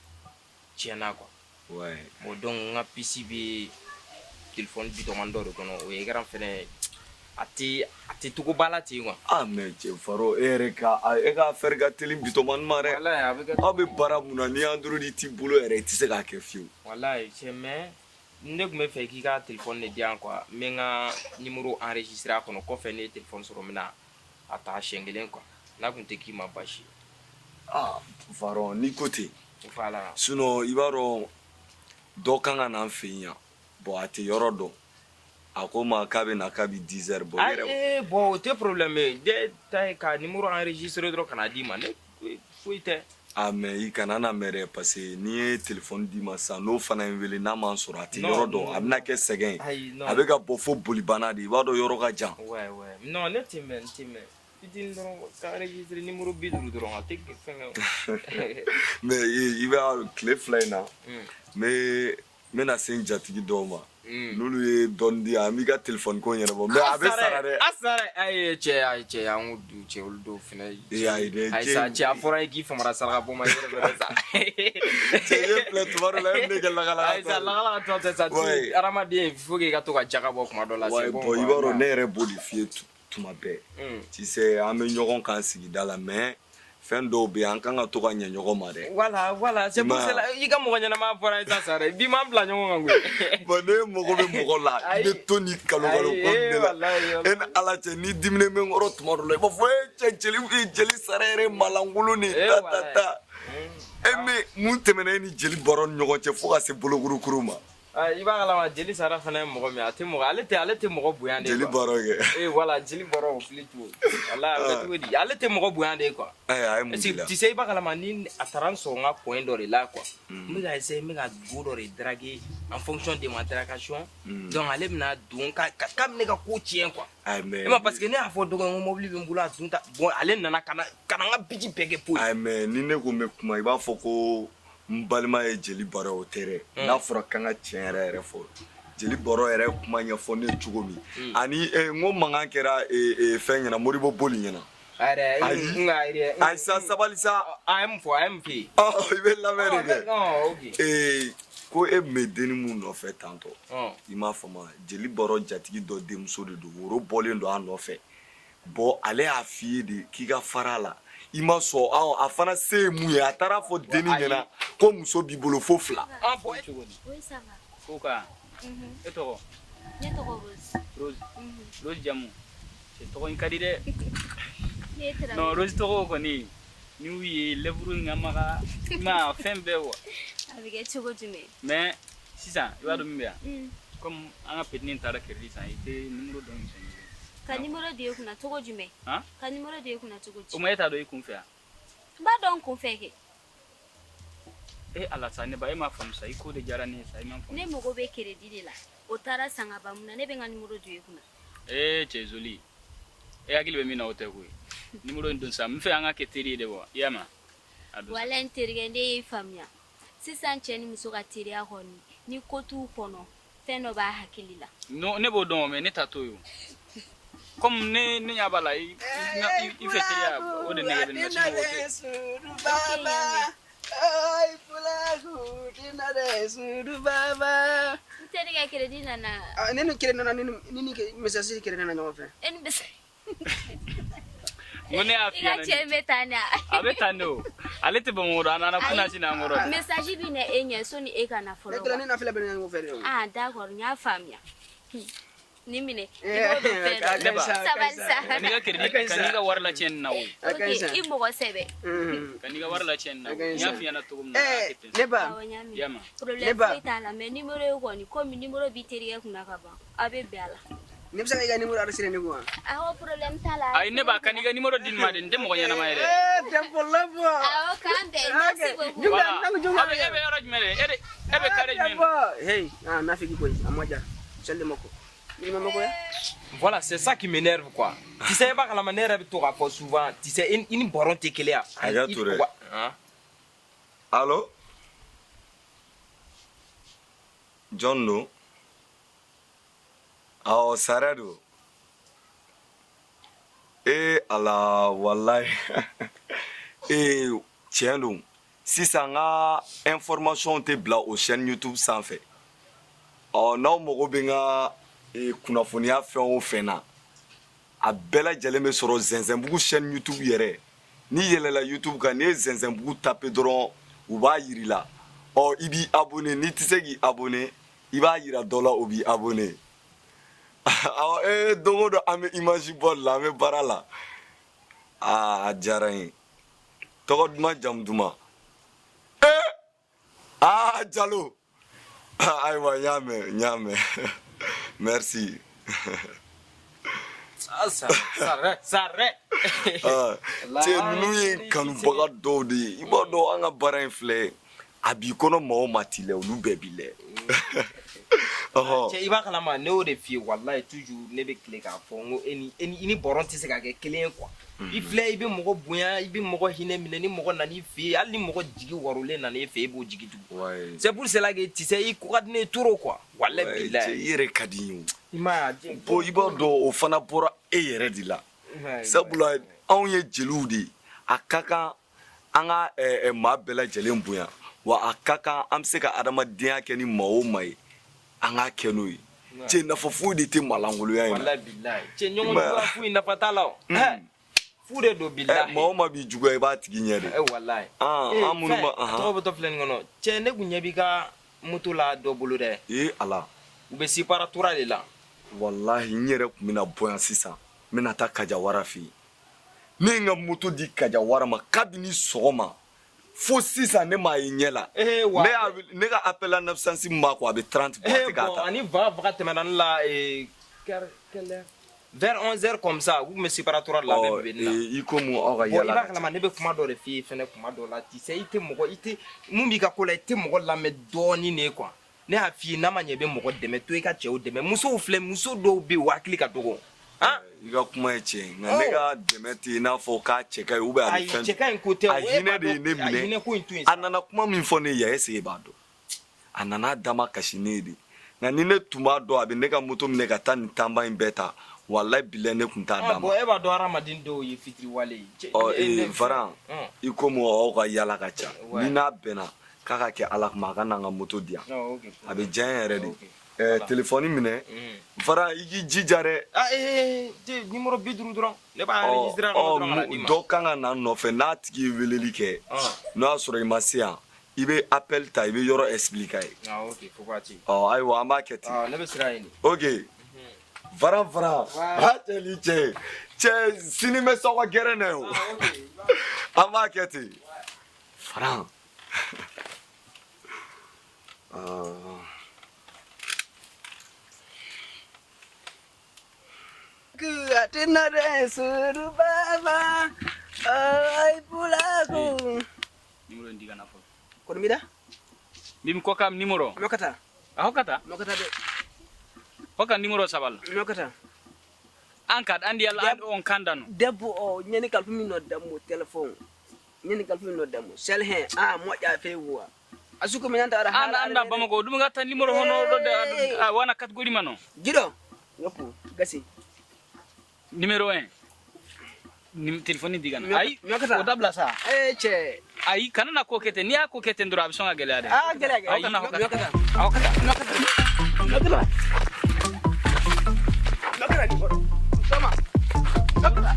tiɲɛna quoi. ouais Bon donc n ka PC bɛ téléphone bitɔnman dɔ de kɔnɔ o ye kɛra fɛnɛ a tɛ togo ba la ten quoi. mais cɛ faro e yɛrɛ ka affaire ka teli bitɔnmani ma dɛ Wallahi a bɛ kɛ. aw bɛ baara mun na ni android t'i bolo yɛrɛ i tɛ se k'a kɛ fiyewu Wallahi cɛ mais ne tun bɛ fɛ k'i ka téléphone de di yan quoi n bɛ n ka numéro enregistré a kɔnɔ kɔfɛ ne ye téléphone sɔrɔ n bɛna a ta siɲɛ kelen quoi n'a tun tɛ k'i ma baasi ye. faro n'i ko ten Voilà. sinon i b'a dɔn dɔ kan ka na an fɛ yen yan bon a tɛ yɔrɔ dɔn a ko ma k'a bɛ na k'a bɛ 10 heures bɔ bon o tɛ problème ye de ta ye ka numéro enregistré dɔrɔn ka na d'i ma ne foyi tɛ mais i kana na mɛn dɛ parce que n'i ye téléphone d'i ma sisan n'o fana ye wele n'a m'an sɔrɔ a tɛ yɔrɔ dɔn a bɛna kɛ sɛgɛn ye a bɛ ka bɔ fo bolibana de i b'a dɔn yɔrɔ ka jan non ne tɛ mɛn fitinin dɔrɔn ka enregistré numéro 50 dɔrɔn a tɛ fɛn mais i bɛ tile 2 in na n bɛna se n jatigi dɔw ma n'olu ye dɔɔni di an b'i ka téléphone ko ɲɛnabɔ mais a bɛ sara dɛ a sara ayi cɛ an ko cɛ olu dɔw fɛnɛ ayi sa cɛ a fɔra k'i famara saraka bɔ ma yɛrɛ bɛrɛ sa cɛ ye filɛ tuma dɔ la e bɛ ne kɛ lagalaga ayi sa lagalaga tɔ tɛ sa hadamaden il faut que i ka to ka jaga bɔ kuma dɔ la bon i b'a dɔn ne yɛrɛ b'o de f'i ye tuma bɛɛ tu sais an bɛ ɲɔgɔn kan sigida la mais fɛn dɔw bɛ yen an kan ka to ka ɲɛ ɲɔgɔn ma dɛ voilà c'est pour cela i ka mɔgɔ ɲɛnama fɔra ye sa dɛ bi m'an bila ɲɔgɔn kan koyi bon ne mago bɛ mɔgɔ la i bɛ to ni kalo ko de la e ni ala cɛ ni diminen bɛ n kɔrɔ tuma dɔ la i b'a fɔ cɛ jeli sara yɛrɛ malankolon ni ta mais mun tɛmɛna e ni jeli bɔra ni ɲɔgɔn cɛ fo ka se bolokurukuru ma i b'a kalama jeli sara fana ye mɔgɔ min a tɛ mɔgɔ ale tɛ mɔgɔ bonya de jeli bɔra kɛ voilà jeli bɔra o fili to wala a bɛ cogo di ale tɛ mɔgɔ bonya de quoi a ye mun k'i la tu sais i b'a kalama ni a taara n sɔrɔ n ka point dɔ de la quoi n bɛ ka essayer n bɛ ka go dɔ de draguer en fonction de ma dragation donc ale bɛna don k'a bɛ ne ka ko tiɲɛ quoi mais parce que ne y'a fɔ dɔgɔ n ko mobili bɛ n bolo a dun ta bon ale nana ka na n ka biji bɛɛ kɛ poyi mais ni ne ko n bɛ kuma i b'a fɔ ko n balima ye jeli bɔra o tɛ dɛ n'a fɔra k'an ka tiɲɛ yɛrɛ fɔ jeli bɔra yɛrɛ kuma ɲɛfɔ ne cogo min ani n ko mankan kɛra fɛn ɲɛna moribo boli ɲɛna ayi sa sabali sa a ye mun fɔ i bɛ lamɛn de kɛ ko e tun bɛ denni mun nɔfɛ tantɔ i m'a faamu jeli bɔra jatigi dɔ denmuso de don woro bɔlen don a nɔfɛ bon ale y'a f'i ye de k'i ka fara a la i ma sɔn a fana se ye mun ye a taara fɔ denni ɲɛna ko muso b'i bolo fo 2 ko ka e tɔgɔ ne tɔgɔ Rose jamu cɛ tɔgɔ in ka di dɛ non Rose tɔgɔ kɔni ni u ye lèvre in ka maga ma fɛn bɛɛ wa a bɛ kɛ cogo jumɛn mais sisan i b'a dɔn min bɛ yan comme an ka petini taara crédit san i tɛ numéro dɔn min sɛn ka numéro di e kunna cogo jumɛn ka numéro di e kunna cogo o jumɛn ma e t'a dɔn i kun fɛ yan n b'a dɔn n kun fɛ kɛ ala sa ne ba e m'a faamu sa i ko de diyara ne ye sa i m'a faamu ne mago bɛ crédit de la o taara san ka ban mun na ne bɛ n ka numéro di e kunna cɛ joli e hakili bɛ min na o tɛ koyi numéro in dun sa n fɛ an ka kɛ teri ye de wa i y'a mɛn wala n terikɛ ne y'i faamuya sisan cɛ ni muso ka teriya kɔni ni ko t'u kɔnɔ fɛn dɔ b'a hakili la non ne b'o dɔn mais ne t'a to ye comme ne ɲɛ b'a la i fɛ teriya o de nɛgɛ bɛ ne la ay pulaku dinare sudu baba terikɛ crédit nana ne ni kelen nana ni message kelen nana ɲɔgɔn fɛ e ni bɛ ngo ne y'a f'i ɲɛna cɛ bɛ taa n'a a bɛ taa ne o ale tɛ Bamakɔ a nana Kunasi n'an kɔrɔ message bɛ na e ɲɛ soni e ka na fɔlɔ ne kelen ni nafila bɛ ɲɔgɔn fɛ de d'accord n y'a faamuya ni minɛ i b'o dɔn fɛn dɔ sabali sa ka n'i ka crédit ka n'i ka wari lacɛn nin na o ok i mɔgɔ sɛbɛ ka n'i ka wari lacɛn nin na o n y'a f'i ɲɛna cogo min na a kɛ ten ne ba i y'a mɛn problème foyi t'a la mais numéro ye kɔni komi numéro b'i terikɛ kunna ka ban a bɛ bɛn a la ne bɛ se ka i ka numéro enregistré ne ko wa awɔ problème t'a la ayi ne ba ka n'i ka numéro di nin ma de n tɛ mɔgɔ ɲɛnama ye dɛ dɛpɔlɔpɔ awɔ k'an bɛn merci beaucoup voilà e bɛ yɔrɔ jumɛn de e bɛ carré jumɛn na hey nafiki koyi a ma diya sel de mako voilà c'est ça qui m'énerve quoi tu sais ba kalama ne yɛrɛ bɛ to k'a fɔ souvent tu sais i ni bɔrɔn tɛ kelen ya Hakɛto dɛ allo John don awɔ Sara don ala wallahi tiɲɛ don sisan n ka information tɛ bila o chaîne YouTube sanfɛ n'aw mago bɛ n ka kunnafoniya fɛn o fɛn na a bɛɛ lajɛlen bɛ sɔrɔ Zɛnzɛnbugu chaîne YouTube yɛrɛ n'i yɛlɛla YouTube kan n'i ye Zɛnzɛnbugu tape dɔrɔn u b'a yiri la i b'i abonné n'i tɛ se k'i abonné i b'a yira dɔ la o b'i abonné don o don an bɛ image bɔ la an bɛ baara la a diyara n ye tɔgɔ duman jamu duman Jalo ayiwa n y'a mɛn merci. Sarre. Cɛ ninnu ye kanubaga dɔw de ye i b'a dɔn an ka baara in filɛ a b'i kɔnɔ maa o maa t'i la olu bɛɛ b'i la. Cɛ i b'a kalama ne y'o de f'i ye walayi toujours ne bɛ tile k'a fɔ n ko i ni bɔrɔn tɛ se ka kɛ kelen ye quoi. I filɛ i bɛ mɔgɔ bonya i bɛ mɔgɔ hinɛ minɛ ni mɔgɔ nan'i fɛ yen hali ni mɔgɔ jigi warolen nan'e fɛ i b'o jigi tugu. C'est pour cela que tu sais i ko ka di ne ye trop quoi. Walayi bilahi. I yɛrɛ ka di n ye o. I m'a ye. Bon i b'a dɔn o fana bɔra e yɛrɛ de la. Sabula anw ye jeliw de ye a ka kan an ka maa bɛɛ lajɛlen bonya wa a ka kan an bɛ se ka adamadenya kɛ ni maa o maa ye an k'a kɛ n'o ye. Cɛ nafa foyi de tɛ malangoloya in na. Walayi bilahi. Cɛ ɲɔgɔn foyi nafa t'a la o. Fu de don bilahi. Maa o maa b'i juguya i b'a tigi ɲɛ de. Walayi. An minnu ma. Tɔgɔ bɛ to filɛ nin kɔnɔ cɛ ne kun ɲɛ b'i ka moto la dɔ bolo dɛ. Ala. U bɛ séparatora de la. Walahi n yɛrɛ tun bɛna bɔ yan sisan n bɛna taa Kajawara fɛ yen. Ne ye n ka moto di Kajawara ma kabini sɔgɔma fo sisan ne m'a ye ɲɛ la. Ne ka appel à 906 min b'a kɔ a bɛ 30 bɔ a tɛ k'a ta. Ani vaga tɛmɛna ne la vers 11h comme ça u tun bɛ séparatora de la bɛɛ bɛ ne la. I komi aw ka yala. I b'a kalama ne bɛ kuma dɔ de f'i ye fɛnɛ kuma dɔ la tu sais i tɛ mun b'i ka ko la i tɛ mɔgɔ lamɛn dɔɔnin de quoi. Ne y'a f'i ye n'a ma ɲɛ i bɛ mɔgɔ dɛmɛ to i ka cɛw dɛmɛ musow filɛ muso dɔw bɛ yen u hakili ka dɔgɔ. I ka kuma ye tiɲɛ ye nka ne ka dɛmɛ tɛ i n'a fɔ k'a cɛ ka ɲi ou bien a ni fɛn. Cɛ ka ɲi ko tɛ o. A hinɛ de ye ne minɛ. A hinɛ ko in to yen. A nana kuma min fɔ ne ye est-ce que e b'a dɔn a nana dama kasi ne ye de nka ni ne tun b'a dɔn a bɛ ne ka moto minɛ ka taa nin taama in bɛɛ ta walayi bilayi ne tun t'a d'a ma. E b'a dɔn hadamaden dɔw ye fitiriwale ye. Varan i komi aw ka yala ka ca ni n'a bɛnna k'a ka kɛ ala kama a ka na n ka moto di yan a bɛ diya n yɛrɛ de. Téléphone minɛ Varan i k'i jija dɛ. Numéro 50 dɔrɔn ne b'a enregistrer dɔrɔn. Dɔ kan ka na nɔfɛ n'a tigi ye weleli kɛ n'o y'a sɔrɔ i ma se yan i bɛ appel ta i bɛ yɔrɔ expliquer a ye. Ayiwa an b'a kɛ ten. Ne bɛ sira ɲini. Ok. Varan a cɛli cɛ cɛ sini bɛ sɔgɔ gɛrɛ na o an b'a kɛ ten. Varan. Atina de suru baba ay pulaku. Numéro ndiga na fo. Ko mi da? Bim ko kam numéro. Lokata. Hokata de. Hoka numéro sabal. Lokata. Ankad andi yalla on kandano. Debbo o nyani kalfu min no dammo téléphone. Nyani kalfu min no dammo. Sel hen mo ja fewwa. Asuko mi nanta ara hala. Anda bamako dum ngata numéro hono do wana catégorie mano. Jido. Yopu gasi. Numéro 1 téléphone digana ay o dabla sa che ay kanana ko kete ni ko kete ndura bi songa gele ade gele ay kana lokata ni boro toma lokata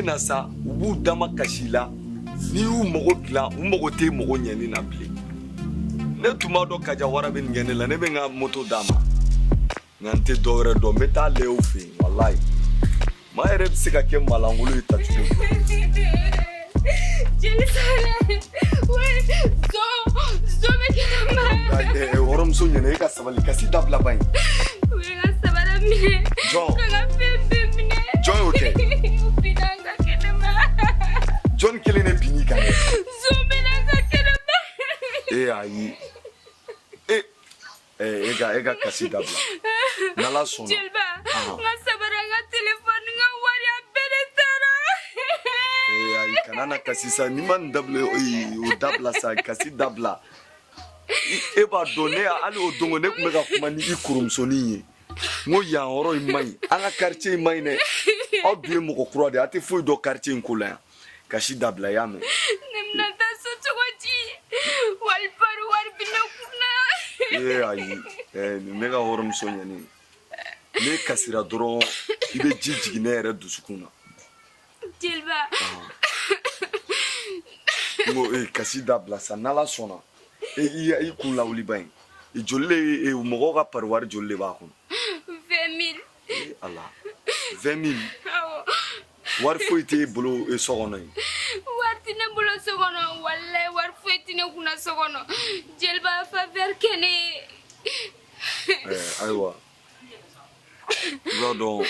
na sa u b'u dama kasi la ni y'u mago dilan u mago tɛ mago ɲɛni na bilen ne tun b'a dɔn Kajawara bɛ nin kɛ ne la ne bɛ n ka moto d'a ma nka n tɛ dɔ wɛrɛ dɔn n bɛ taa lɛ u fɛ yen walayi maa yɛrɛ bɛ se ka kɛ malangolo ye ta cogo di. Jeli Sare zo bɛ kɛnɛma. Waramuso ɲɛna e ka sabali kasi dabila ban ye. U ye n ka sabara minɛ ka n ka fɛn bɛɛ minɛ. Jɔn y'o kɛ. John kelen ne bini kan. Zo bɛna n ka kɛnɛma. Ayi. ega kasi dabla n'ala sɔnna Jeliba nga sabara nga telefoni nga wari a bɛɛ de taara ayi kana na kasi sa ni ma nin dabila o dabila sa kasi dabila e b'a dɔn ne hali o dongo ne tun bɛ ka kuma ni i kɔrɔmusonin ye n ko yan yɔrɔ in man ɲi an ka quartier in man ɲi dɛ aw dun ye mɔgɔ kura de ye a tɛ foyi dɔn quartier in ko la yan kasi dabila i y'a mɛn. ne bɛna taa so cogo di wali bari wari bɛ ne kunna ayi ne ka hɔrɔnmuso ɲɛnen ne kasira dɔrɔn i bɛ ji jigin ne yɛrɛ dusukun na. Jeliba n ko kasi dabila sa n'ala sɔnna i kun lawuliba in joli le mɔgɔw ka pariwari joli le b'a kɔnɔ. 20 000 ala 20 000 wari foyi t'e bolo so kɔnɔ yen. wari tɛ ne bolo so kɔnɔ walayi wari foyi tɛ ne kunna so kɔnɔ Jeliba faveur kɛ ne ye. ayiwa i b'a dɔn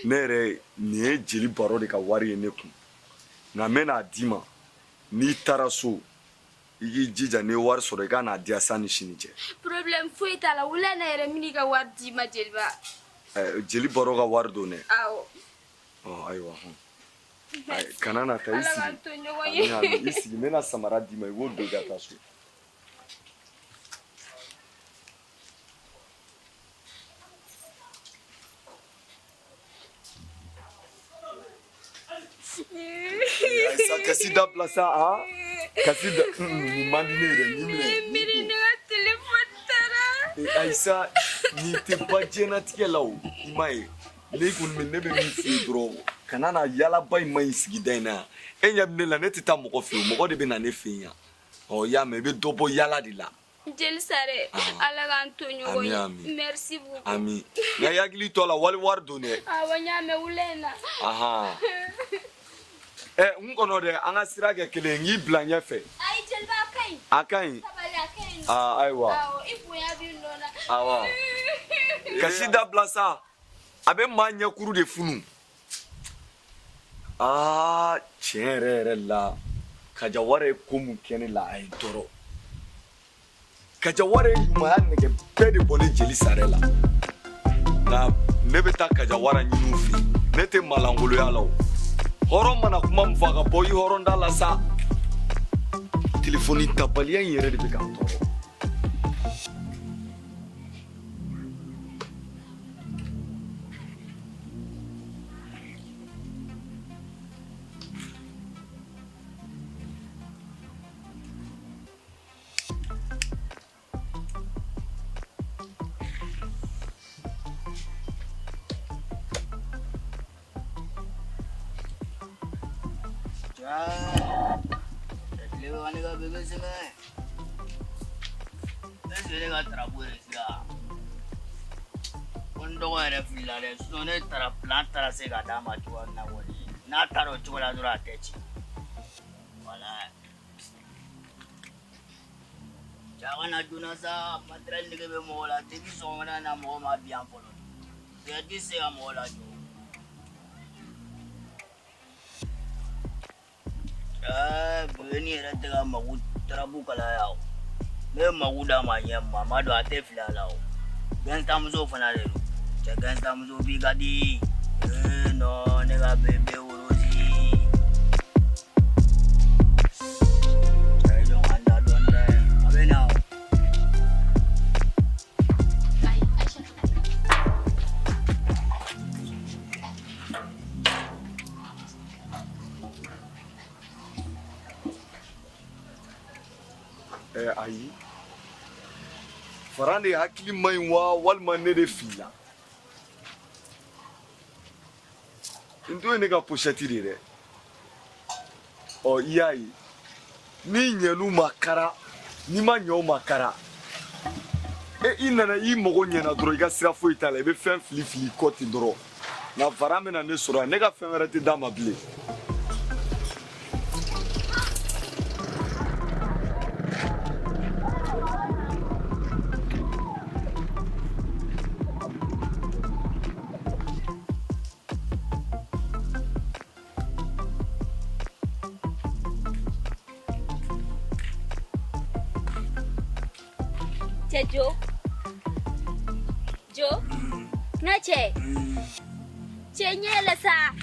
ne yɛrɛ nin ye jeli baro de ka wari ye ne kun nka n bɛna d'i ma n'i taara so i k'i jija n'i ye wari sɔrɔ i ka n'a di yan sanni sini cɛ. problème foyi t'a la wula ne yɛrɛ min ka wari d'i ma Jeliba. jeli baro ka wari don dɛ. awɔ. ayiwa kana na ta i sigi ala k'an to ɲɔgɔn ye. i sigi n bɛna samara d'i ma i b'o don i ka taa so. Ayisa kasi dabila sa kasi da ni mandi ne yɛrɛ ni minɛ. miiri ne ka telefoni taara. Ayisa nin tɛ ban diɲɛlatigɛ la o i m'a ye ne kɔni bɛ ne bɛ min f'i ye dɔrɔn kana na yalaba in ma ɲi sigida in na yan e ɲɛ bɛ ne la ne tɛ taa mɔgɔ fɛ yen mɔgɔ de bɛ na ne fɛ yen yan ɔ i y'a mɛn i bɛ dɔ bɔ yala de la. Jeli Sare ala k'an to ɲɔgɔn ye. ami merci beaucoup. ami nka i hakili to a la wari don dɛ. awɔ n y'a mɛn wula in na. n kɔnɔ dɛ an ka sira kɛ kelen n k'i bila ɲɛfɛ. ayi Jeliba a ka ɲi. a ka ɲi. sabali a ka ɲi. ayiwa. awɔ i bonya b'i nɔ na. awɔ kasi dabila sa a bɛ maa ɲɛkuru de funu. tiɲɛ yɛrɛ yɛrɛ la Kajawara ye ko mun kɛ ne la a ye tɔɔrɔ. Kajawara ye ɲumanya nɛgɛ bɛɛ de bɔlen Jeli Sare la nka ne bɛ taa Kajawara ɲini u fɛ yen ne tɛ malangoloya la o hɔrɔn mana kuma min fɔ a ka bɔ i hɔrɔn da la sa telefɔni tabaliya in yɛrɛ de bɛ k'an tɔɔrɔ. se ka d'a ma cogoya min na kɔni n'a taara o cogo la dɔrɔn a tɛ ci wala cɛ kana joona sa matériel nege bɛ mɔgɔ la depuis sɔgɔmada in na mɔgɔ ma bi yan fɔlɔ cigarette tɛ se ka mɔgɔ lajɔ Bugeni yɛrɛ tɛ ka magu tarabu kalaya o ne ye magu d'a ma ɲɛ ma ma dɔn a tɛ fili a la o gɛnsamuso fana de don cɛ gɛnsamuso b'i ka di non ne ka bébé Orosi cɛ jɔn ka da dɔn dɛ a bɛ na o ayi Faran de hakili man ɲi wa walima ne de filila n to ye ne ka pochette de dɛ ɔ i y'a ye ni ɲɛlu ma kara ni ma ɲɛw ma kara i nana i mago ɲɛna dɔrɔn i ka sira foyi t'a la i bɛ fɛn fili fili i kɔ ten dɔrɔn nka Faran bɛna ne sɔrɔ yan ne ka fɛn wɛrɛ tɛ d'a ma bilen. Cɛjo Jo. Ngache. Chenye la sa.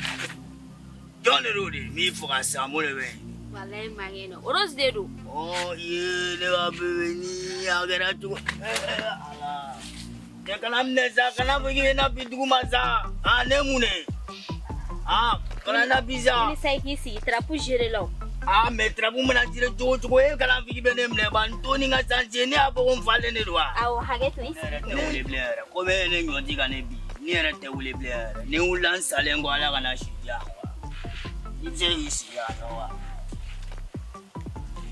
Johnny Rudy, mi fuka samule be. Wallahi mangeno. Rose de do. Oh, ye le va beni agera tu. Ala. Ya kana mneza kana bugi na bidugu maza. Ah, nemune. Ah, kana na biza. Ni sai kisi trapu jere lo. Ah, mais trapu mena dire jojo e kana bugi benem le bantoni nga sanje ni abo on fale ne doa. Aw hageto isi. Ne blera. Ko be ne nyoti kana bi. Ni era te wule blera. Ni ulan salengo ala kana shija. Ije isi ya no.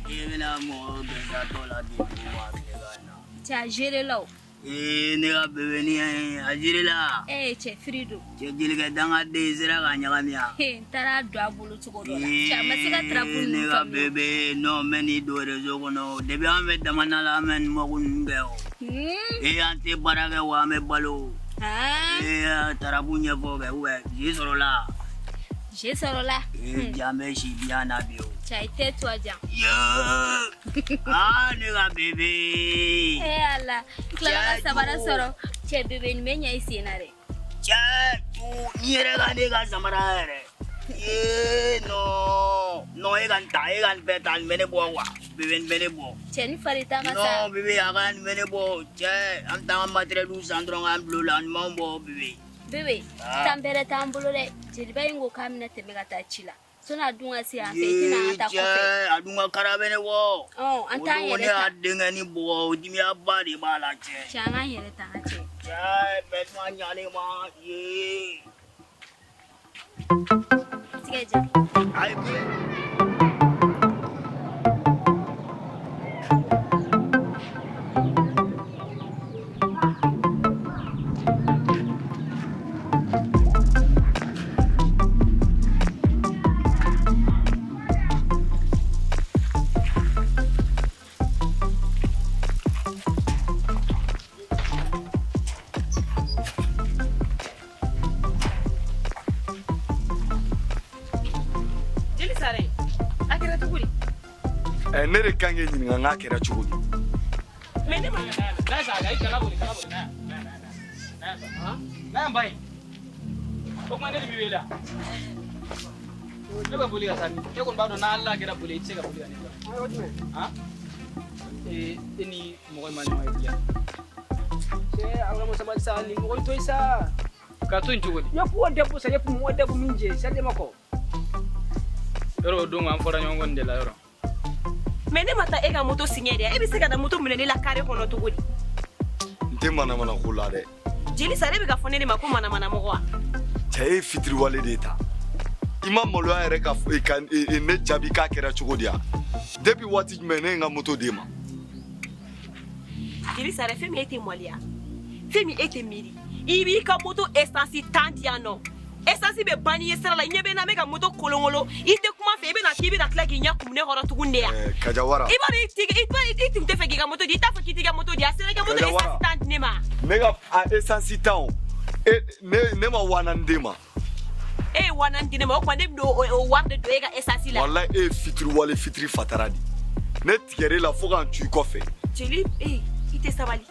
Evena mo beza dola di wa begana. Cha jere lo. Ne ga bebe ni ajire la. Che frido. Che gilga danga de zira ga nyaga miya. Tara do abulu to godo la. Cha masika trapu Ne ga bebe no meni do rezo kono. Debi ame damana la men mo kunbeo. Ante baraga wa me balo. Tarabu nyefo be we. Jisoro la. Jesorola. Jamais si bien habillé. Cha ite to aja. Ah, ne ga bebe. Ala. Clara sabara soro. Che bebe ni menya isi nare. Cha tu ni re ga ne ga samara re. No e gan betan mene bo wa. Bebe mene bo. Che ni farita ka No, sa. bebe agan mene bo. Che am ta matre du sandron am blulan mambo bebe. Bebe, tambere tambulo le. Jiriba ingo kamina temega ta chila. Sona dunga si an fetina ata kofe. Adunga karabene wo. Oh, anta yele ta. Adenga ni bo dimi abari bala che. Changa yele ta che. Chai betma nyale ma ye. Tigeja. Ai be. Ne de kan ye ɲininka ŋa kɛra cogo di Mais ne ma na sa ga kana boli na. Na bai. Ko ma ne bi wela. Ne ba boli ga sani. Ke kon ba do na Allah kira boli ce ga boli ne. Ha? Ini mo ko ma ne biya. Che anga mo sama sa ni mo to isa. Ka to njugo di. Ya pu debbo sa yepu mo debbo minje sande mako. Yoro do ngam fora nyongon de la yoro. Mais ne mata ega moto signé de. E bi se ka da moto munene la carré kono to godi. nte manamana ko la dɛ Jeli sare bi ka fone ne ma ko manamana mo wa. cɛ ye fitiriwale de ta i ma maloya yɛrɛ ka ne jaabi k'a kɛra cogo di ya depuis waati jumɛn ne ye n ka moto d'e ma Jeli sare fɛn min e tɛ maloya fɛn min e tɛ miiri i b'i ka moto essence tan di yan nɔ essence bɛ ban n'i ye sira la i ɲɛ bɛ n na n bɛ ka moto kolonkolon i tɛ kuma fɛ i bɛ na k'i bɛ na tila k'i ɲɛ kun ne kɔrɔ tuguni de yan Kajawara i b'a dɔn i tun tɛ fɛ k'i ka moto di i t'a fɛ k'i t'i ka moto di a sera i ka moto essence tan di ne ma ne ka essence tan ne ma wana d'e ma e wa nan di ne ma o kuma ne bɛ o wari de don e ka essence la wallahi e ye fitiriwale fitiri fatara di ne tigɛr'e la fo k'an tu i kɔfɛ Jeli i tɛ sabali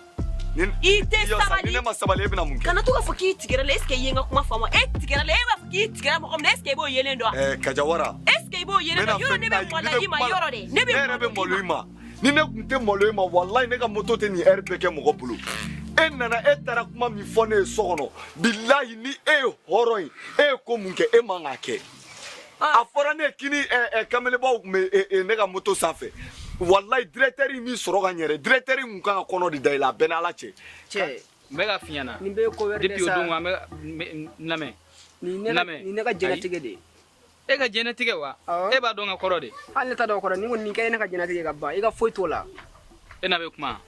i tɛ sabali ni ne ma sabali e bɛna mun kɛ kana to k'a fɔ k'i tigɛra la est ce que i ye n ka kuma faamu e tigɛra la e b'a fɔ k'i tigɛra mɔgɔ min na est ce que i b'o yelen dɔn Kajawara est ce que i b'o yelen dɔn yɔrɔ ne bɛ malo i ma yɔrɔ de ne yɛrɛ bɛ malo i ma ni ne tun tɛ malo i ma wallahi ne ka moto tɛ nin heure bɛɛ kɛ mɔgɔ bolo e nana e taara kuma min fɔ ne ye so kɔnɔ bilahi ni e ye hɔrɔn ye e ye ko mun kɛ e man k'a kɛ a fɔra ne kini kamalebaw tun bɛ ne ka moto sanfɛ wallahi directeur min sɔrɔ ka ɲɛrɛ directeur kun kan ka kɔnɔ de da i la a bɛɛ n'ala cɛ cɛ n bɛ ka fi ɲɛna nin bɛ ko wɛrɛ de depuis o sa don an bɛ lamɛn nin ne ka jɛnatigɛ de e ka jɛnatigɛ wa e b'a dɔn ka kɔrɔ de hali ne ta dɔn kɔrɔ ni ko nin kɛ ne ka jɛnatigɛ ka ban i ka foyi t'o la e n'a bɛ kuma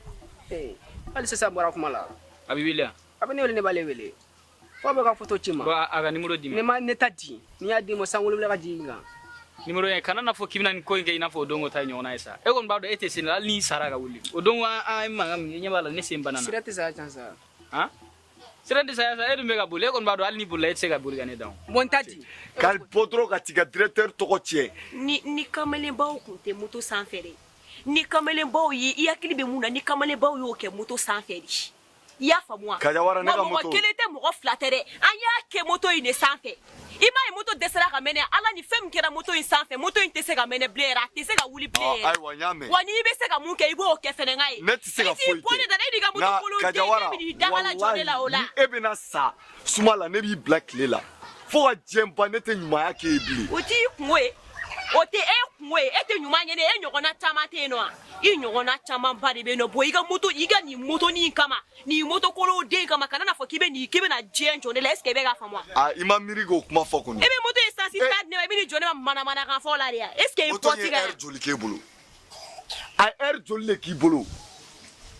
hali sisan bɔra kuma la a bɛ wele a bɛ ne wele ne b'ale wele fo bɛ ka foto ci ma bon a ka numéro di ma ne ta di n'i y'a di ma san wolonwula ka jigin kan numéro ye kana na fɔ k'i bɛna nin ko in kɛ i n'a fɔ o don ko ta ye ɲɔgɔnna ye sa e kɔni b'a dɔn e tɛ sen la hali n'i sara ka wuli o don an ye mankan min kɛ ɲɛ b'a la ne sen banana sira tɛ saya can sa sira tɛ saya sa e dun bɛ ka boli e kɔni b'a dɔn hali n'i bolila e tɛ se ka boli ka ne dan bon n ta di k'ale bɔ dɔrɔn ka tigɛ directeur tɔgɔ tiɲɛ ni kamalenbaw kun tɛ moto sanfɛ de ni kamalenbaw ye i hakili bɛ mun na ni kamalenbaw y'o kɛ moto sanfɛ de I y'a faamu wa Kajawara ne ka moto mɔgɔ kelen tɛ mɔgɔ fila tɛ dɛ an y'a kɛ moto in de sanfɛ I m'a ye moto dɛsɛra ka mɛnɛ ala ni fɛn min kɛra moto in sanfɛ moto in tɛ se ka mɛnɛ bilen yɛrɛ a tɛ se ka wuli bilen yɛrɛ ayiwa n y'a mɛn wa n'i bɛ se ka mun kɛ I b'o kɛ fɛnɛ nka ye ne tɛ se ka foyi bɔ ne da e n'i ka moto kolon den Kajawara ne bɛ n'i dagala jɔ ne la o la ni e bɛna sa suma la ne b'i bila tile la fo ka diɲɛ ban ne tɛ ɲumanya kɛ ye bilen o t'i kungo ye o tɛ e kungo ye e tɛ ɲuman ɲini e ɲɔgɔnna caman tɛ yen nɔ wa I ɲɔgɔnna camanba de bɛ yen nɔ bɔn I ka nin motonin kama nin moto kolon den kama kana n'a fɔ k'i bɛna diɲɛ jɔ ne la est ce que e bɛ k'a faamu wa I ma miiri k'o kuma fɔ kɔni e bɛ moto essence ta di ne ma I bɛ nin jɔ ne ma manamanakan fɔ la de ya est ce que I moto bɔ ye ti ka heure joli k'e bolo a ye heure joli de k'i bolo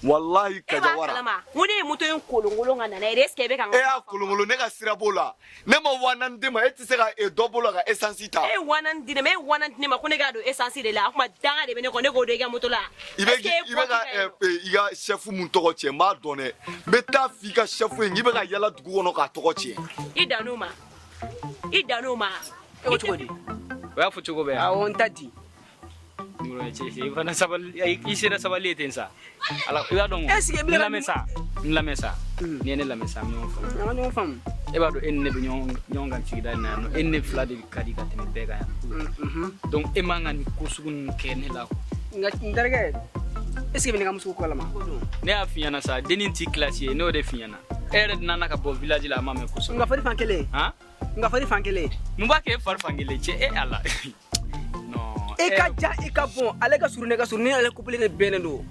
wallahi e b'a Kajawara kalama ko ne ye moto in kolonkolon ka nana ye est ce que e bɛ ka n e ka y'a kolonkolon ne ka sira b'o la ne ma 4000 d'e ma e tɛ se ka dɔ bolo ka essence ta e ye 4000 di ne ma e ye 4000 di ne ma ko ne k'a don essence de la o tuma danga de bɛ ne kɔ ne k'o don I ka moto la I bɛ ka chef mun tɔgɔ tiɲɛ n b'a dɔn dɛ n bɛ taa f'i ka chef ye i bɛ ka yala dugu kɔnɔ k'a tɔgɔ tiɲɛ I dan n'o ma I dan n'o ma e ko cogo di o y'a fɔ cogo bɛɛ awɔ n ta di Muro cɛ I fana sabali I sera sabali ye ten sa ala I b'a dɔn Est-ce que n lamɛn sa ni ye ne lamɛn sa ɲɔgɔn faamu an ka ɲɔgɔn faamu e b'a dɔn e ni ne bɛ ɲɔgɔn kan sigida in na yan nɔ e ni ne fila de ka di ka tɛmɛ bɛɛ kan yan donc e man ka nin ko sugu ninnu kɛ ne la nka n terikɛ est ce que bɛ ne ka muso ko kalama ne y'a f'i ɲɛna sa denni ti classe ye ne y'o de f'i ɲɛna e yɛrɛ nana ka bɔ village la a ma mɛn kosɛbɛ nka fɔli fan kelen han nka fɔli fan kelen mun b'a kɛ e fari fankelen cɛ e ala non e ka ja I ka bɔn ale ka surun ne ka surun ni ale couple de bɛnnen don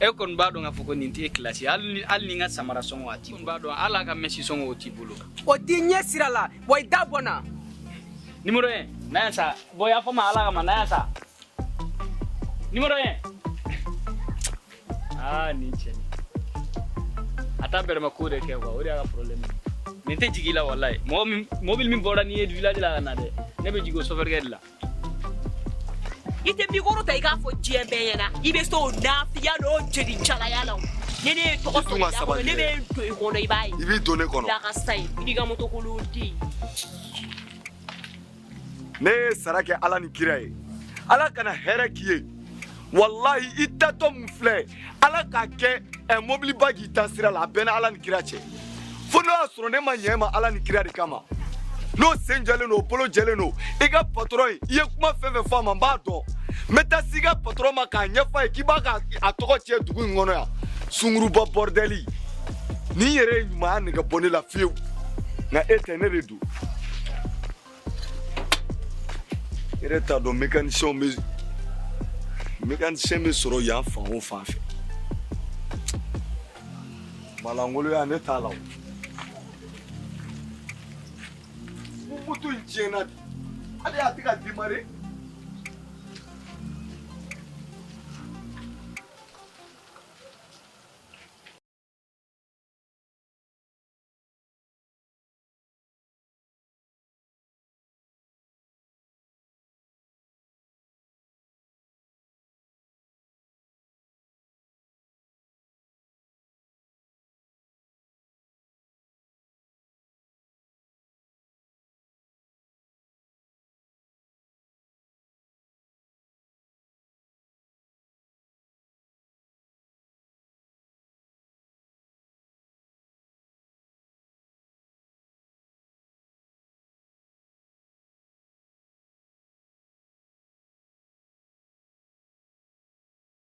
e kɔni b'a dɔn k'a fɔ ko nin t'e classe ye hali ni n ka samara sɔngɔ a t'i bolo b'a dɔn hali a ka mɛsi sɔngɔ o t'i bolo o t'i ɲɛ sira la wa I da bɔnna numéro 1 n'a yan sa bon y'a fɔ ma ala kama n'a yan sa numéro 1 nin cɛ nin a t'a bɛrɛma ko de kɛ quoi o de y'a ka problème nin tɛ jigi la wallahi mobile min bɔra n'i ye village la ka na dɛ ne bɛ jigin o chauffeur de la I tɛ mikoro ta I k'a fɔ diɲɛ bɛɛ ɲɛna I bɛ se o nafiya n'o jeli jalaya la ni ne ye tɔgɔ sɔrɔ I da kɔnɔ ne bɛ n don I kɔnɔ I b'a ye I b'i don ne kɔnɔ lakasa ye I n'i ka moto kolon den ne ye sara kɛ ala ni kira ye ala kana hɛrɛ k'i ye wallahi I tatɔ mun filɛ ala k'a kɛ mobiliba k'i ta sira la a bɛɛ ni ala ni kira cɛ fo n'o y'a sɔrɔ ne ma ɲɛ ma ala ni kira de kama n'o sen jɛlen don o bolo jɛlen don I ka patron I ye kuma fɛn fɛn fɔ a ma n b'a dɔn n bɛ taa s'i ka patron ma k'a ɲɛfɔ a ye k'i b'a ka a tɔgɔ tiɲɛ dugu in kɔnɔ yan sunguruba bordeli nin yɛrɛ ye ɲumanya nɛgɛ bɔ ne la fiyewu nka e tɛ ne de don e yɛrɛ t'a dɔn mécanicien bɛ sɔrɔ yan fan o fan fɛ malangoloya ne t'a la o moto in tiɲɛna de ale y'a tɛ ka démarrer